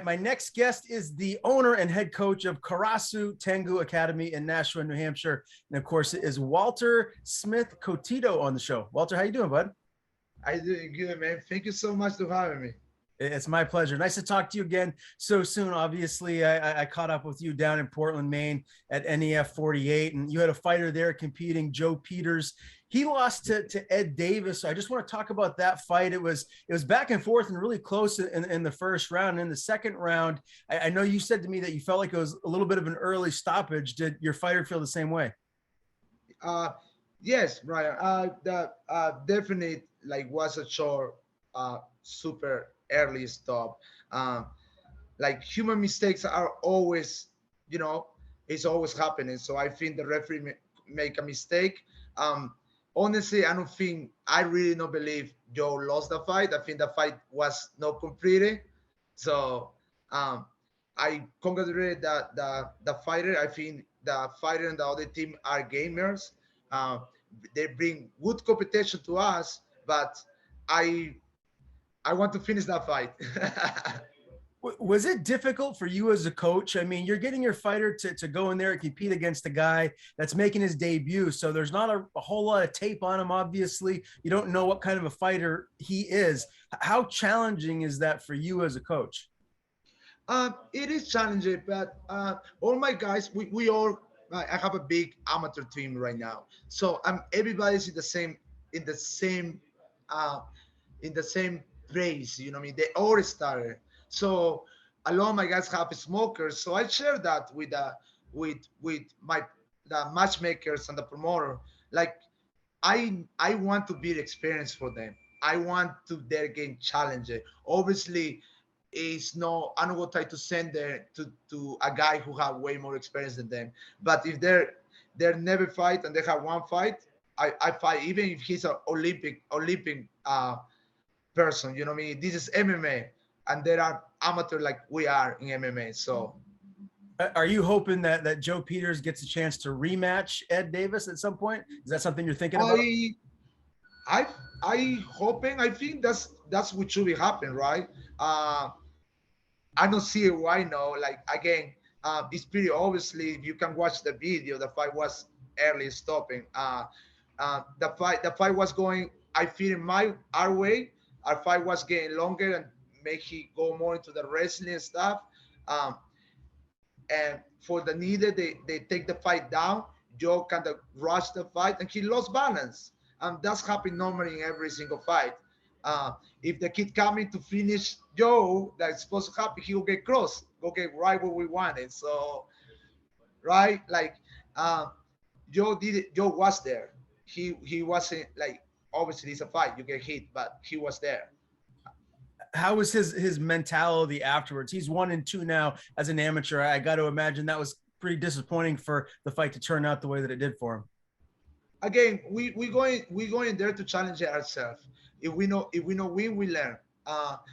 My next guest is the owner and head coach of Karasu Tengu Academy in Nashua, New Hampshire. And of course, it is Walter Smith-Cotito on the show. Walter, how you doing, bud? I doing good, man. Thank you so much for having me. It's my pleasure. Nice to talk to you again so soon. Obviously, I caught up with you down in Portland, Maine at NEF 48, and you had a fighter there competing, Joe Peters. He lost to Ed Davis. So I just want to talk about that fight. It was back and forth and really close in the first round. And in the second round, I know you said to me that you felt like it was a little bit of an early stoppage. Did your fighter feel the same way? Uh, yes, Brian. The definitely like was a short, super early stop. Um, like human mistakes are always, you know, it's always happening. So I think the referee make a mistake. Um, Honestly, I don't think I really don't believe Joe lost the fight. I think the fight was not completed. So um, I congratulate the fighter. I think the fighter and the other team are gamers. Uh, they bring good competition to us, but I I want to finish that fight. Was it difficult for you as a coach? I mean, you're getting your fighter to go in there and compete against a guy that's making his debut. So there's not a whole lot of tape on him, obviously. You don't know what kind of a fighter he is. How challenging is that for you as a coach? It is challenging, but all my guys, we all. I have a big amateur team right now, so everybody's in the same uh, in the same place. You know what I mean? They all started. So a lot of my guys have smokers. So I share that with my the matchmakers and the promoter. Like I want to be the experience for them. I want to their game challenge it. Obviously, it's no I'm not gonna try to send there to a guy who have way more experience than them. But if they're never fight and they have one fight, I fight even if he's an Olympic person. You know what I mean? This is MMA, and there are amateur like we are in MMA. So Are you hoping that Joe Peters gets a chance to rematch Ed Davis at some point? Is that something you're thinking about? I I I hoping I think that's what should be happen, right? Uh, I don't see why no. Like again, it's pretty obviously if you can watch the video. The fight was early stopping. The fight was going. I feel in my our way. Our fight was getting longer and make he go more into the wrestling stuff. Um, and for the needed, they take the fight down. Joe kind of rushed the fight and he lost balance. And that's happened normally in every single fight. Uh, if the kid coming to finish Joe, that's supposed to happen, he'll get close, go get right where we wanted. So, right, like um, Joe did it. Joe was there. He wasn't like obviously it's a fight, you get hit, but he was there. How was his mentality afterwards? He's 1-2 now as an amateur. I got to imagine that was pretty disappointing for the fight to turn out the way that it did for him. Again, we going there to challenge ourselves. If we know win, we learn.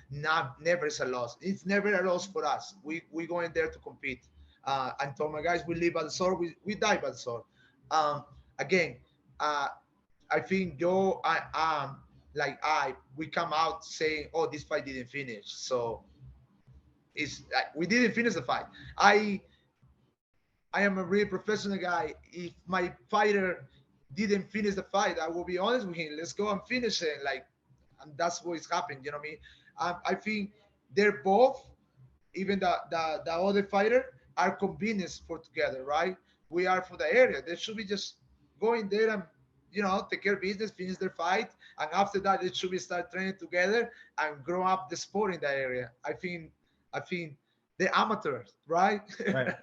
Not never is a loss. It's never a loss for us. We going there to compete. And told my guys, we live by the sword. We die by the sword. Um, Again, uh, I think Joe, like we come out saying, oh, this fight didn't finish. So it's like we didn't finish the fight. I I am a really professional guy. If my fighter didn't finish the fight, I will be honest with him. Let's go and finish it. Like, and that's what is happening. You know what I mean? I think they're both, even the other fighter, are convenience for together, right? We are for the area. They should be just going there and take care of business, finish their fight, and after that they should be start training together and grow up the sport in that area. I think the amateurs, right? Right.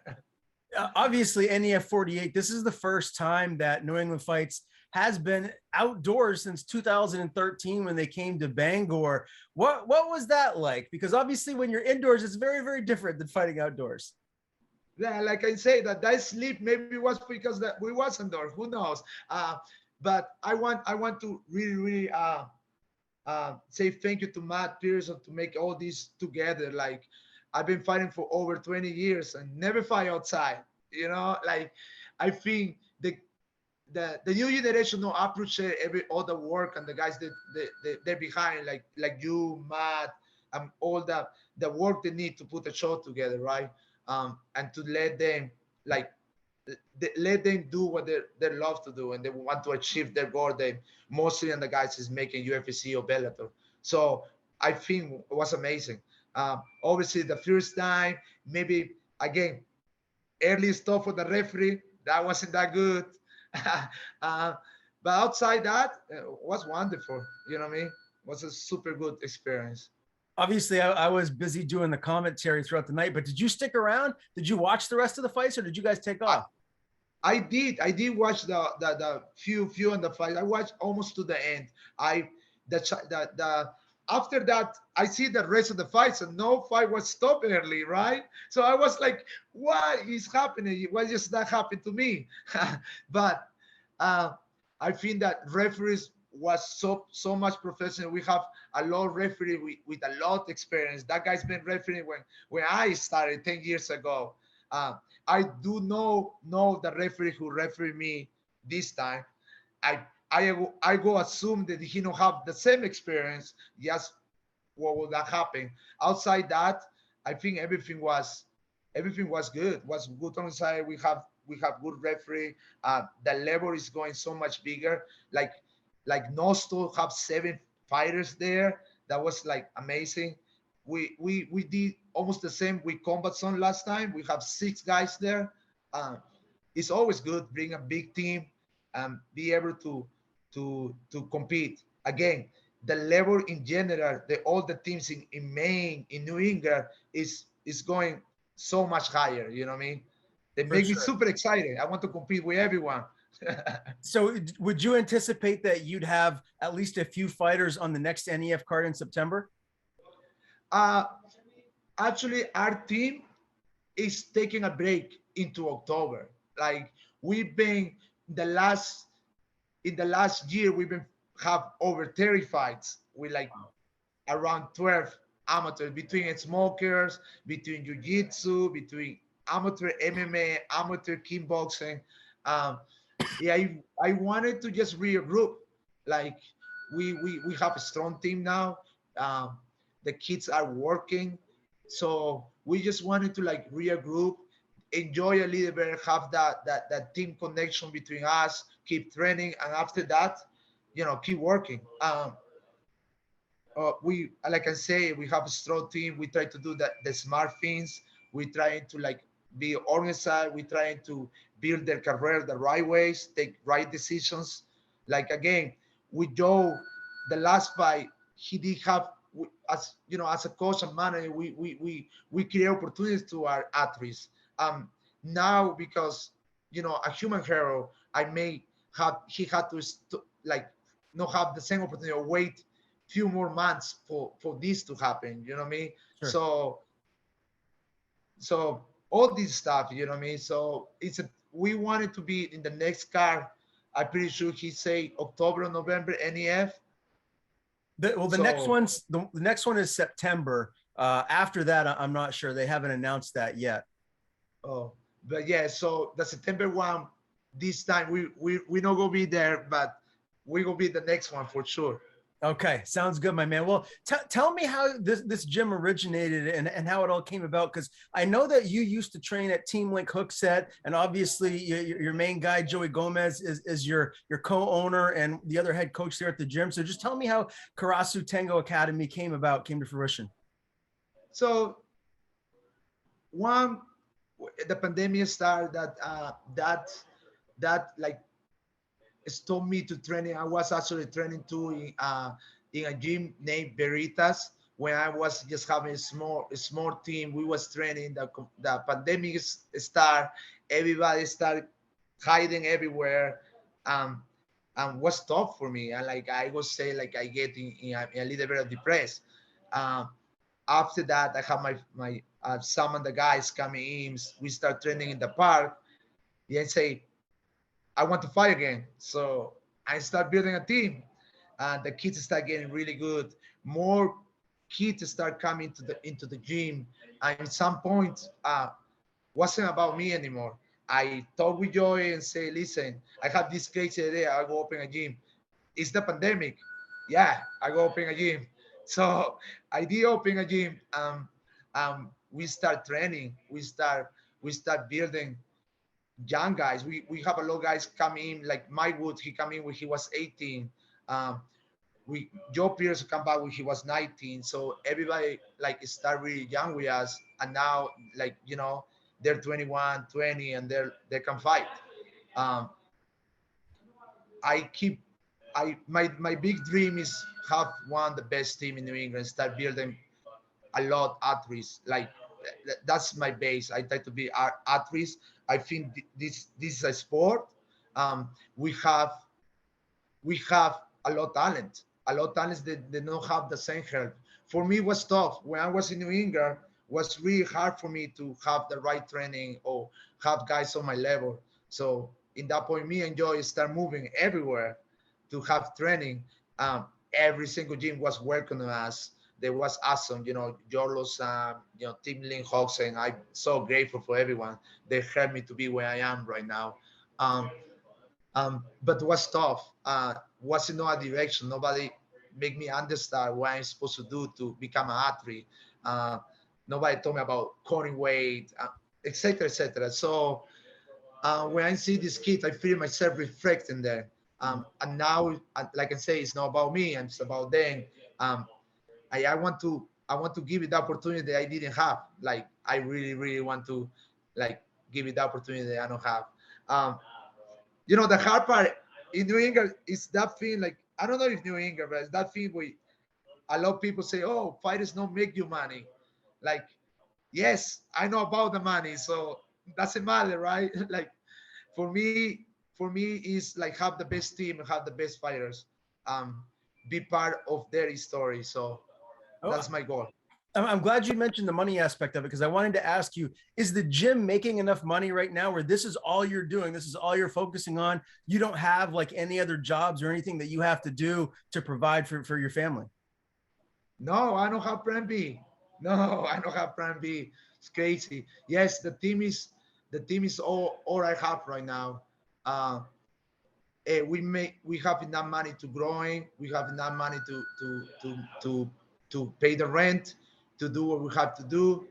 Obviously NEF 48, this is the first time that New England Fights has been outdoors since 2013 when they came to Bangor. What was that like? Because obviously when you're indoors, it's very, very different than fighting outdoors. Yeah, like I say, that sleep maybe was because that we wasn't there. Who knows? But I want to really really say thank you to Matt Pearson to make all this together. Like I've been fighting for over 20 years and never fight outside. Like I think the new generation don't appreciate all the work and the guys that they're behind, like you, Matt. all the work they need to put a show together, right? And to let them like let them do what they love to do and they want to achieve their goal. They mostly and the guys is making UFC or Bellator. So I think it was amazing. Obviously the first time, maybe again, early stuff for the referee, that wasn't that good. uh, but outside that, it was wonderful. You know what I mean? It was a super good experience. Obviously, I was busy doing the commentary throughout the night, but did you stick around? Did you watch the rest of the fights, or did you guys take I, off? I did watch the few on the fight. I watched almost to the end. I the after that I see the rest of the fights and no fight was stopped early, right? So I was like, what is happening? Why just that happened to me? But uh, I think that referees was so much professional. We have a lot of referee with a lot of experience. That guy's been refereeing when I started 10 years ago. Uh, I do know the referee who refereed me this time. I I go assume that he don't have the same experience. Yes, what would that happen? Outside that, I think everything was good. Was good on the side. We have good referee. The level is going so much bigger. Like Nosto have 7 fighters there. That was like amazing. We did almost the same with Combat Zone last time. We have 6 guys there. Uh, it's always good bring a big team and be able to compete again. The level in general, all the teams in Maine, in New England is going so much higher. You know what I mean? They For make me sure. super excited. I want to compete with everyone. So, would you anticipate that you'd have at least a few fighters on the next NEF card in September? uh, Actually, our team is taking a break into October. Like we've been the last in the last year, we've been have over 30 fights with like around 12 amateurs between smokers, between jiu-jitsu, between amateur MMA, amateur kickboxing. Um, yeah, I wanted to just regroup. Like we have a strong team now. Um, the kids are working, so we just wanted to like regroup, enjoy a little bit, have that team connection between us, keep training, and after that, keep working. We like I say, we have a strong team. We try to do the smart things. We trying to like be organized. We trying to build their career the right ways, take right decisions. Like again, with Joe, the last fight, he did have as as a coach and manager, we create opportunities to our athletes. Now because a human hero, I may have he had to like not have the same opportunity or wait few more months for this to happen. You know what I mean? Sure. So all this stuff, you know what I mean? So we wanted to be in the next car. I'm pretty sure he say October, November, NEF. The next So one's the next one is September. After that, I'm not sure. They haven't announced that yet. oh, but yeah, so the September one, this time we not gonna be there, but we gonna be the next one for sure. Okay, sounds good, my man. Well, tell me how this gym originated and how it all came about, because I know that you used to train at Team Link Hookset, and obviously your main guy Joey Gomez is your co-owner and the other head coach there at the gym. So just tell me how Karasu Tengu Academy came to fruition. So one, the pandemic started that like stopped me to training. I was actually training too in a gym named Veritas when I was just having a small team. We was training. The pandemic start. Everybody started hiding everywhere. Um, and was tough for me. And like I would say, like I get in a little bit of depressed. Um, After that, I have my some of the guys coming in. We start training in the park. They say, I want to fight again. So I start building a team. The kids start getting really good. More kids start coming to the into the gym. And at some point, wasn't about me anymore. I talk with Joy and say, listen, I have this crazy idea. I go open a gym. It's the pandemic. Yeah, I go open a gym. So I did open a gym. We start training. We start building young guys. We have a lot of guys come in, like Mike Wood. He come in when he was 18. Um, we Joe Pierce come back when he was 19. So everybody like start really young with us, and now like they're 21, 20, and they can fight. Um, I keep I my big dream is have one the best team in New England. Start building a lot athletes. Like that's my base. I try to be athletes. I think this is a sport. Um, we have we have a lot of talent. A lot of talents that they don't have the same help. For me, it was tough when I was in New England. Was really hard for me to have the right training or have guys on my level. So in that point, me and Joy start moving everywhere to have training. Every single gym was welcoming us. They was awesome, Jorlos, Tim Lynn Hawks, and I'm so grateful for everyone. They helped me to be where I am right now. Um, but it was tough. Wasn't no direction. Nobody make me understand what I'm supposed to do to become an athlete. Uh, Nobody told me about cutting weight, etc., etc. So when I see this kid, I feel myself reflecting there. And now, like I say, it's not about me, and it's about them. Um, I want to give it the opportunity that I didn't have. Like I really, really want to like give it the opportunity that I don't have. Um, the hard part in New England is that thing. Like I don't know if New England, but it's that thing where a lot of people say, "Oh, fighters don't make you money." Like, yes, I know about the money, so it doesn't matter, right? Like for me, is like have the best team and have the best fighters, um, be part of their story. So Oh, that's my goal. I'm glad you mentioned the money aspect of it because I wanted to ask you, is the gym making enough money right now where this is all you're doing? This is all you're focusing on. You don't have like any other jobs or anything that you have to do to provide for your family. No, I don't have plan B. No, I don't have plan B. It's crazy. Yes, the team is all I have right now. Uh, we have enough money to growing. We have enough money to pay the rent, to do what we have to do.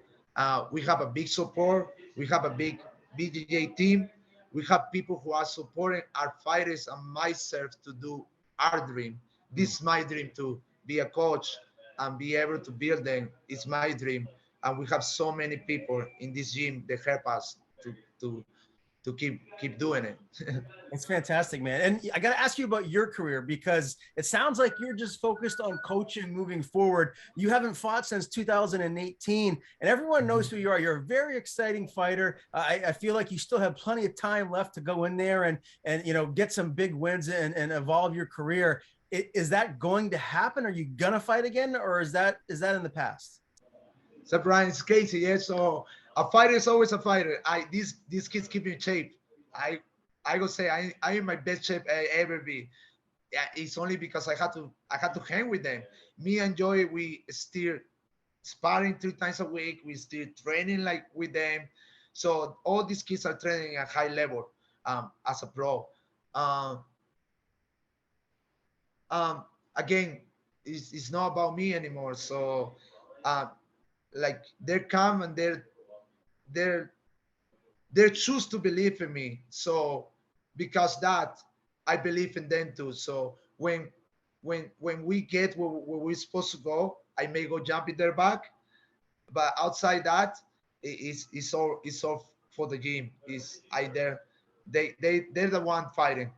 We have a big support. We have a big BJJ team. We have people who are supporting our fighters and myself to do our dream. This is my dream to be a coach and be able to build them. It's my dream, and we have so many people in this gym that help us to to keep doing it. It's fantastic, man. And I got to ask you about your career because it sounds like you're just focused on coaching moving forward. You haven't fought since 2018, and everyone knows who you are. You're a very exciting fighter. I feel like you still have plenty of time left to go in there and get some big wins and evolve your career. Is that going to happen? Are you gonna fight again, or is that in the past? So Brian, it's crazy, yeah. So a fighter is always a fighter. These kids keep me in shape. I I go say I am my best shape I ever be. Yeah, it's only because I had to hang with them. Me and Joy, we still sparring 3 times a week. We still training like with them. So all these kids are training at high level as a pro. Um, um, Again, it's not about me anymore. So uh, like they come and they're they choose to believe in me. So because that, I believe in them too. So when we get where we're supposed to go, I may go jump in their back, but outside that, it's all for the gym. Is either they're the one fighting.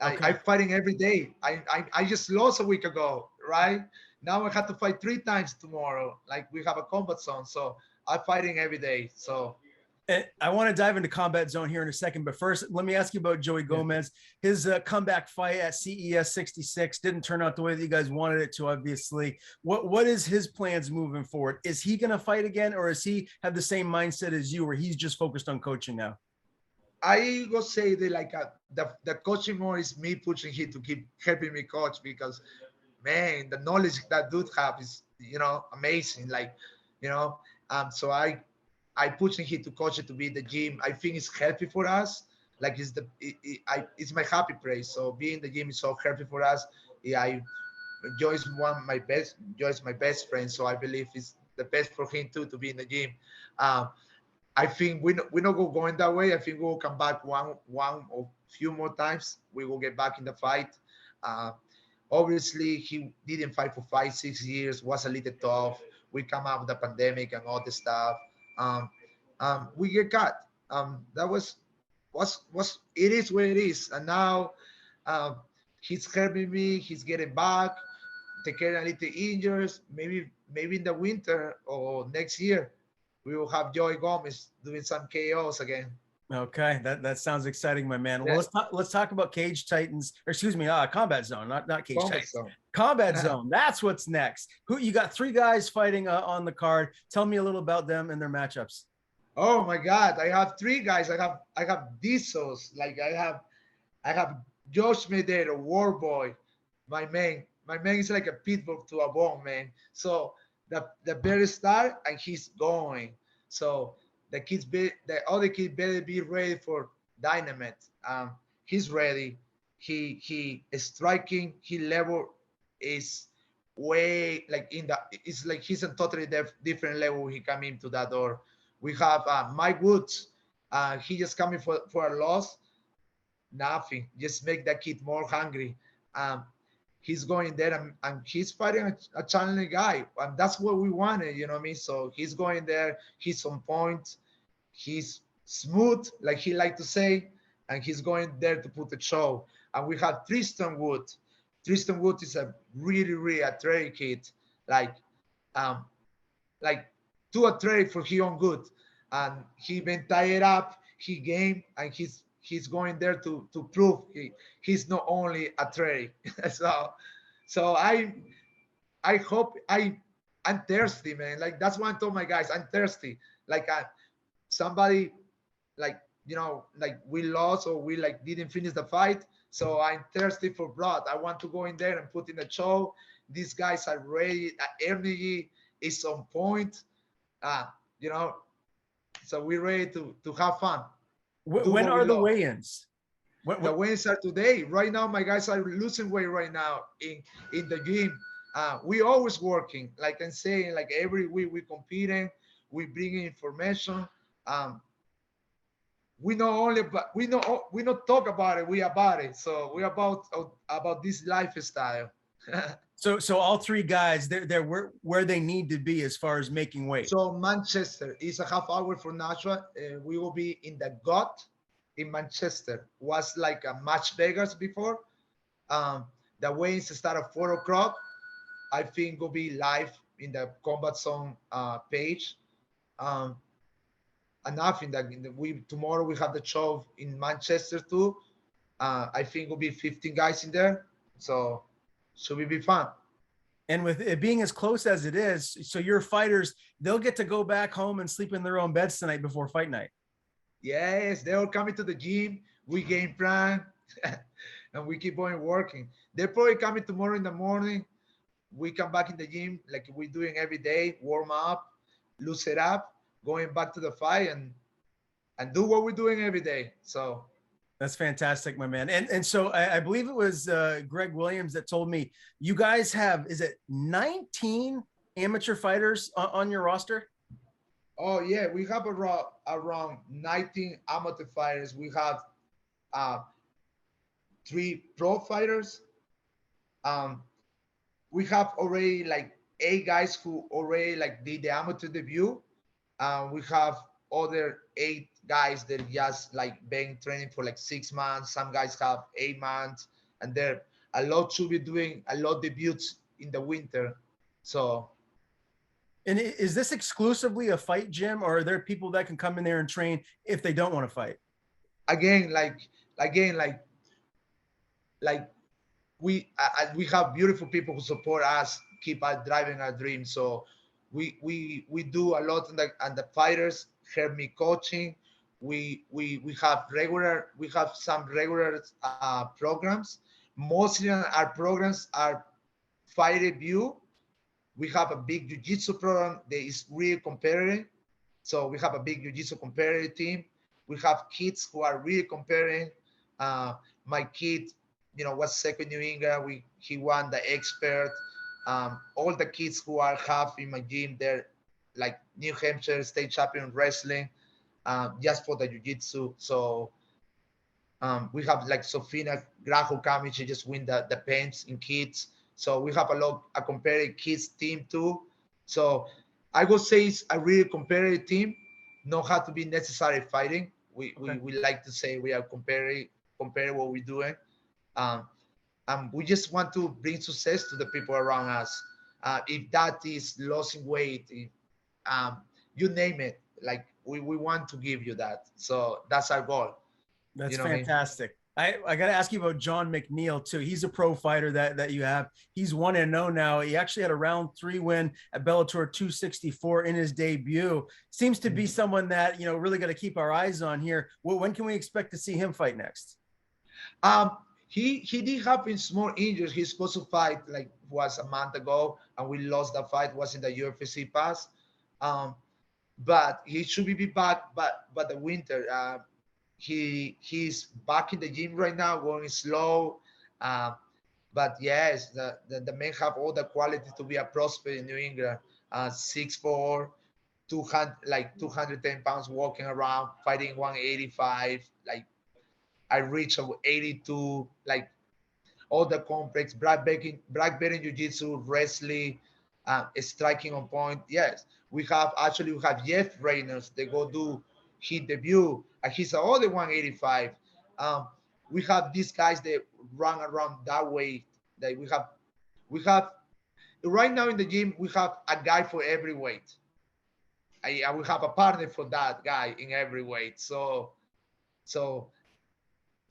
Okay. I'm fighting every day. I just lost a week ago, right? Now I have to fight 3 times tomorrow. Like we have a combat zone, so I'm fighting every day. So And I want to dive into combat zone here in a second, but first, let me ask you about Joey yeah. Gomez. His comeback fight at CES 66 didn't turn out the way that you guys wanted it to. Obviously, what is his plans moving forward? Is he going to fight again, or is he have the same mindset as you, where he's just focused on coaching now? I go say that like the coaching more is me pushing him to keep helping me coach because man, the knowledge that dude have is amazing. Like you know, so I pushing him to coach it to be the gym. I think it's healthy for us. Like it's my happy place. So being the gym is so healthy for us. Yeah, Joy's my best friend, so I believe it's the best for him too to be in the gym. Um, I think we not go going that way. I think we'll come back one or few more times. We will get back in the fight. Uh, Obviously, he didn't fight for 5 6 years. Was a little tough. We come out of the pandemic and all the stuff. Um, we get cut. That was it is what it is. And now um, he's helping me. He's getting back. Take care of a little injuries. Maybe in the winter or next year, we will have Joey Gomez doing some KOs again. Okay, that sounds exciting, my man. Well, Yeah, let's talk about Cage Titans, or excuse me, Combat Zone, not Cage Gomez. Titans. So. Combat Zone. That's what's next. Who you got? 3 guys fighting on the card. Tell me a little about them and their matchups. Oh my God! I have 3 guys. I have Diesels. Like I have Josh Medero, War Boy, my man. My man is like a pit bull to a bone, man. So the better start and he's going. So the other kid better be ready for dynamite. He's ready. He is striking. He level is way like in the. It's like he's a totally different level. When he come into that door. We have Mike Woods. He just coming for a loss. Nothing. Just make that kid more hungry. Um, he's going there and he's fighting a challenging guy. And that's what we wanted, you know what I mean? So he's going there. He's on point. He's smooth, like he like to say. And he's going there to put the show. And we have Tristan Wood. Tristan Wood is a really, really athletic kid. Um, like too athletic for his own good. And he been tied up, he game, and he's going there to prove he's not only athletic. so I hope I'm thirsty, man. Like that's what I told my guys. I'm thirsty. Like somebody like like we lost or we like didn't finish the fight. So I'm thirsty for blood. I want to go in there and put in a show. These guys are ready. Energy is on point. Uh, you know, so we're ready to have fun. When are the weigh-ins? The weigh-ins are today. Right now, my guys are losing weight right now in the gym. We always working. Like I'm saying, like every week we competing. We bringing information. We not only, but we not talk about it. We about it. So we about this lifestyle. So all 3 guys, they're where they need to be as far as making weight. So Manchester is a half hour from Nashua. We will be in the GOT in Manchester. Was like a match Vegas before. The weigh-ins start at 4 o'clock. I think will be live in the Combat Zone page. Enough in that tomorrow we have the show in Manchester too. I think will be 15 guys in there. So should we be fun? And with it being as close as it is, so your fighters, they'll get to go back home and sleep in their own beds tonight before fight night. Yes, they're all coming to the gym. We game plan, and we keep on working. They're probably coming tomorrow in the morning. We come back in the gym like we're doing every day, warm up, loose it up, going back to the fight, and do what we're doing every day. So that's fantastic, my man. And so I believe it was Greg Williams that told me you guys have, is it 19 amateur fighters on your roster? Oh yeah, we have around 19 amateur fighters. We have 3 pro fighters. We have already like 8 guys who already like did the amateur debut. We have other 8 guys that just like been training for like 6 months. Some guys have 8 months, and there a lot should be doing a lot debuts in the winter. So, and is this exclusively a fight gym, or are there people that can come in there and train if they don't want to fight? Again, we have beautiful people who support us, keep us driving our dreams. So we do a lot on the fighters, help me coaching. We have some regular programs. Mostly our programs are fight review. We have a big jiu-jitsu program that is really competitive. So we have a big jiu-jitsu competitive team. We have kids who are really comparing. My kid was second New England. He won the expert. All the kids who are half in my gym, they're like New Hampshire state champion wrestling, just for the jiu-jitsu. So we have like Sofina Grajo coming, she just win the paints in kids. So we have a competitive kids team too. So I would say it's a really competitive team. Not have to be necessary fighting. We like to say we are compare what we're doing. Um, we just want to bring success to the people around us. If that is losing weight, if, you name it, like we want to give you that. So that's our goal. That's You know what I mean? fantastic. I got to ask you about John McNeil too. He's a pro fighter that you have. He's 1-0 now. He actually had a round 3 win at Bellator 264 in his debut. Seems to be someone that, really got to keep our eyes on here. Well, when can we expect to see him fight next? He did have in small injuries. He's supposed to fight like was a month ago, and we lost that fight. Was in the UFC pass, but he should be back. But the winter, he's back in the gym right now, going slow. But yes, the men have all the quality to be a prospect in New England. 6'4", 200 like 210 pounds, walking around, fighting 185. Like I reach 82. Like all the complex, black belt in jiu-jitsu, wrestling, striking on point. Yes, we have Jeff Reynolds. They go do his debut, and he's the other 185. We have these guys that run around that way. That we have right now in the gym. We have a guy for every weight. I we have a partner for that guy in every weight. So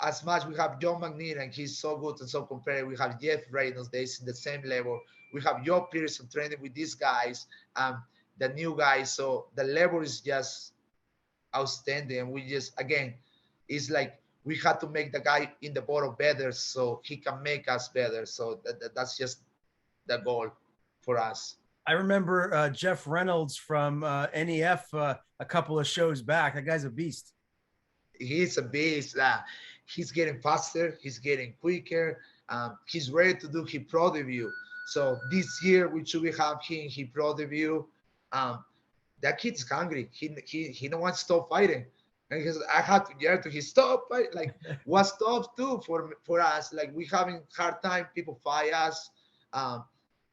as much we have John McNeil and he's so good and so competitive. We have Jeff Reynolds, that's in the same level. We have Joe Pearson training with these guys, the new guys. So the level is just outstanding. And we just, again, it's like we had to make the guy in the bottom better so he can make us better. So that's just the goal for us. I remember Jeff Reynolds from NEF a couple of shows back. That guy's a beast. He's a beast. He's getting faster. He's getting quicker. He's ready to do his pro debut. So this year we should have him his pro debut. That kid's hungry. He don't want to stop fighting. And because I had to yell to him, stop fight. Like what's tough too for us. Like we having hard time. People fight us.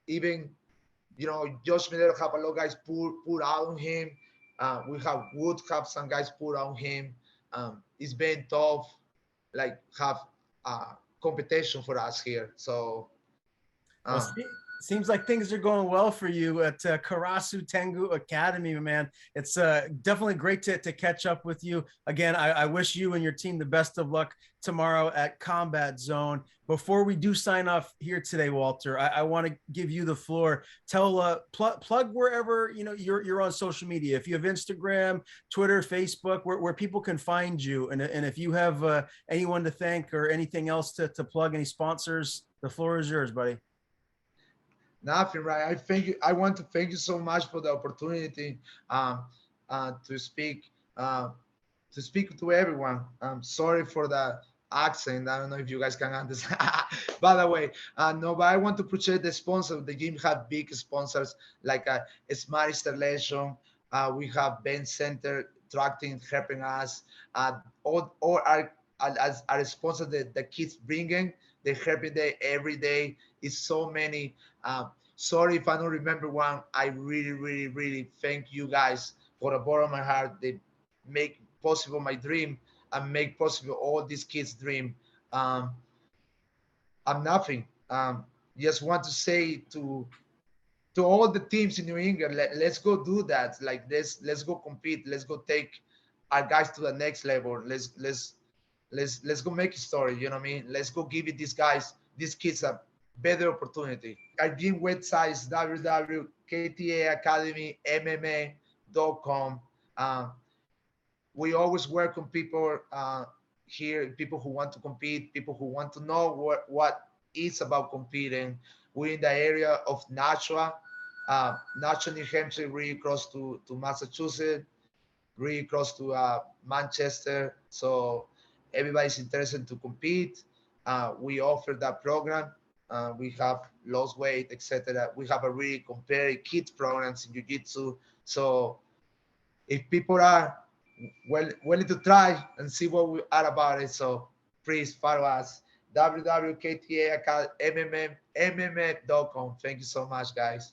Even Josh Miller have a lot of guys put out on him. We have Wood have some guys put on him. It's been tough, like have competition for us here. So seems like things are going well for you at Karasu Tengu Academy, man. It's definitely great to catch up with you again. I wish you and your team the best of luck tomorrow at Combat Zone. Before we do sign off here today, Walter, I want to give you the floor. Tell plug wherever you're on social media. If you have Instagram, Twitter, Facebook, where people can find you, and if you have anyone to thank or anything else to plug, any sponsors, the floor is yours, buddy. Nothing, right? I thank you. I want to thank you so much for the opportunity to speak to everyone. I'm sorry for the accent. I don't know if you guys can understand. By the way, no, but I want to appreciate the sponsor. The gym have big sponsors like a Smart Installation. We have Ben Center Tracting helping us. All our sponsors that the kids bringing. They helping them every day. It's so many. Sorry if I don't remember one. I really, really, really thank you guys for the bottom of my heart. They make possible my dream and make possible all these kids' dream. I'm nothing. Just want to say to all the teams in New England, let's go do that. Like let's go compete. Let's go take our guys to the next level. Let's go make a story. You know what I mean? Let's go give it these kids a better opportunity. Our gym website is www.ktaacademymma.com. We always welcome people here, people who want to compete, people who want to know what it's about competing. We're in the area of Nashua, New Hampshire, really close to Massachusetts, really close to Manchester. So everybody's interested to compete. We offer that program. We have lost weight, etc. We have a really compared kids programs in jiu-jitsu. So if people are willing to try and see what we are about it, so please follow us, www.ktammm.com. Thank you so much, guys.